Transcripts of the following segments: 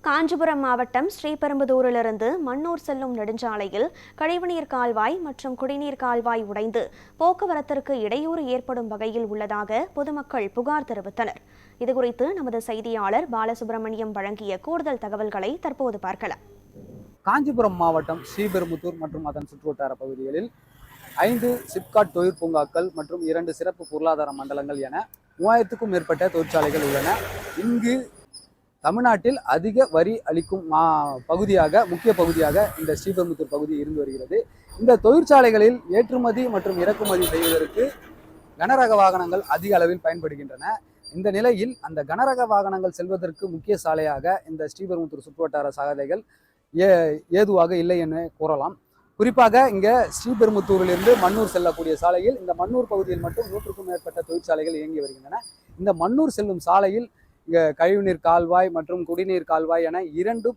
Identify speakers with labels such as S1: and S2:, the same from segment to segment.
S1: காஞ்சிபுரம் மாவட்டம் ஸ்ரீபெரும்புதூரிலிருந்து மன்னூர் செல்லும் நெடுஞ்சாலையில் கழிவுநீர் கால்வாய் மற்றும் குடிநீர் கால்வாய் உடைந்து போக்குவரத்திற்கு இடையூறு ஏற்படும் வகையில் உள்ளதாக பொதுமக்கள் புகார் தெரிவித்தனர். இதுகுறித்து நமது செய்தியாளர் பாலசுப்ரமணியம் வழங்கிய கூடுதல் தகவல்களை தற்போது பார்க்கலாம்.
S2: காஞ்சிபுரம் மாவட்டம் ஸ்ரீபெரும்புதூர் மற்றும் அதன் சுற்றுவட்டார பகுதிகளில் 5 சிப்காட் தொழிற் பூங்காக்கள் மற்றும் 2 சிறப்பு பொருளாதார மண்டலங்கள் என 3000க்கும் மேற்பட்ட தொழிற்சாலைகள் உள்ளன. இங்கு தமிழ்நாட்டில் அதிக வரி அளிக்கும் முக்கிய பகுதியாக இந்த ஸ்ரீபெரும்புதூர் பகுதி இருந்து வருகிறது. இந்த தொழிற்சாலைகளில் ஏற்றுமதி மற்றும் இறக்குமதி செய்வதற்கு கனரக வாகனங்கள் அதிக அளவில் பயன்படுகின்றன. இந்த நிலையில் அந்த கனரக வாகனங்கள் செல்வதற்கு முக்கிய சாலையாக இந்த ஸ்ரீபெரும்புதூர் சுற்றுவட்டார சாலைகள் ஏதுவாக இல்லை என கூறலாம். குறிப்பாக இங்கே ஸ்ரீபெரும்புதூரிலிருந்து மன்னூர் செல்லக்கூடிய சாலையில் இந்த மன்னூர் பகுதியில் மட்டும் 100க்கும் மேற்பட்ட தொழிற்சாலைகள் இயங்கி வருகின்றன. இந்த மன்னூர் செல்லும் சாலையில் இங்கே கழிவுநீர் கால்வாய் மற்றும் குடிநீர் கால்வாய் என 2ம்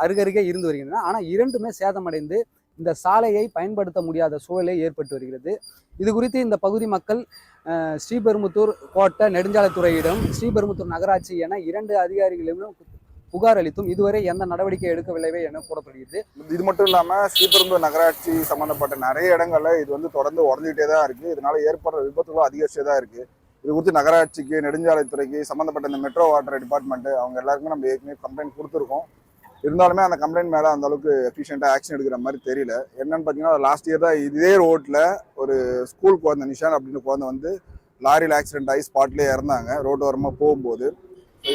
S2: அருகருகே இருந்து வருகின்றன. ஆனால் 2மே சேதமடைந்து இந்த சாலையை பயன்படுத்த முடியாத சூழலே ஏற்பட்டு வருகிறது. இது குறித்து இந்த பகுதி மக்கள் ஸ்ரீபெரும்புதூர் கோட்ட நெடுஞ்சாலைத்துறையிடம் ஸ்ரீபெரும்புதூர் நகராட்சி என 2 அதிகாரிகளிடம் புகார் அளித்தும் இதுவரை எந்த நடவடிக்கை எடுக்கவில்லை என கூறப்படுகிறது.
S3: இது மட்டும் இல்லாமல் ஸ்ரீபெரும்புதூர் நகராட்சி சம்பந்தப்பட்ட நிறைய இடங்கள்ல இது தொடர்ந்து உடஞ்சிக்கிட்டே தான் இருக்கு. இதனால ஏற்படுற விபத்துகளும் அதிகரிச்சே தான் இருக்கு. இது குறித்து நகராட்சிக்கு, நெடுஞ்சாலைத்துறைக்கு, சம்மந்தப்பட்ட இந்த மெட்ரோ வாட்டர் டிபார்ட்மெண்ட் அவங்க எல்லாருக்குமே நம்ம ஏற்கனவே கம்ப்ளைண்ட் கொடுத்துருக்கோம். இருந்தாலுமே அந்த கம்ப்ளைண்ட் மேலே அந்த அளவுக்கு எஃபிஷியண்டாக ஆக்ஷன் எடுக்கிற மாதிரி தெரியல. என்னன்னு பார்த்தீங்கன்னா, லாஸ்ட் இயர் தான் இதே ரோட்டில் ஒரு ஸ்கூல் குழந்தை நிஷான் அப்படின்னு குழந்தை வந்து லாரியில் ஆக்சிடென்ட் ஆகி ஸ்பாட்லேயே இறந்தாங்க ரோடு ஓரமாக போகும்போது.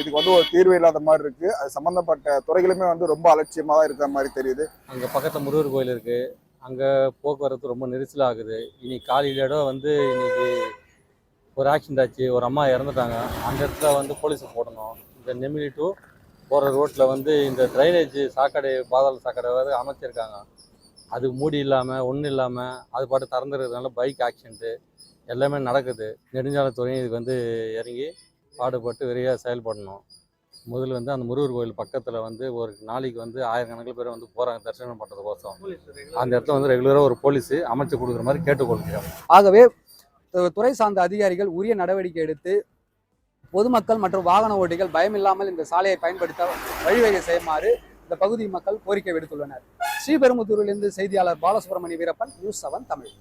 S3: இதுக்கு ஒரு தீர்வு இல்லாத மாதிரி இருக்கு. அது சம்பந்தப்பட்ட துறைகளுமே ரொம்ப அலட்சியமாக தான் இருக்கிற மாதிரி தெரியுது.
S4: அங்கே பக்கத்தில் முருகர் கோயில் இருக்கு, அங்கே போக்குவரத்து ரொம்ப நெரிசல் ஆகுது. இன்னைக்கு காலையிலோட இன்னைக்கு ஒரு ஆக்சிடென்ட் ஆச்சு, ஒரு அம்மா இறந்துட்டாங்க. அந்த இடத்துல போலீஸை போடணும். இந்த நெமிலி டு போகிற ரோட்டில் இந்த ட்ரைனேஜ் சாக்கடை, பாதாள சாக்கடை வேறு அமைச்சிருக்காங்க. அது மூடி இல்லாமல் ஒன்றும் இல்லாமல் அது பாட்டு திறந்துருக்கிறதுனால பைக் ஆக்சிடென்ட்டு எல்லாமே நடக்குது. நெடுஞ்சாலைத்துறையும் இதுக்கு இறங்கி பாடுபட்டு விரைவாக செயல்படணும். முதல்ல அந்த முருகர் கோயில் பக்கத்தில் ஒரு நாளைக்கு 1000 பேர் போகிறாங்க தரிசனம் பண்ணுறதுக்கோசம். அந்த இடத்துல ரெகுலராக ஒரு போலீஸு அமைச்சு கொடுக்குற மாதிரி கேட்டுக்கொள்கிறோம்.
S2: ஆகவே துறை சார்ந்த அதிகாரிகள் உரிய நடவடிக்கை எடுத்து பொதுமக்கள் மற்றும் வாகன ஓட்டிகள் பயமில்லாமல் இந்த சாலையை பயன்படுத்த வழிவகை செய்யுமாறு இந்த பகுதி மக்கள் கோரிக்கை விடுத்துள்ளனர். ஸ்ரீபெரும்புதூரிலிருந்து செய்தியாளர் பாலசுப்ரமணிய வீரப்பன், நியூஸ் 7 தமிழ்.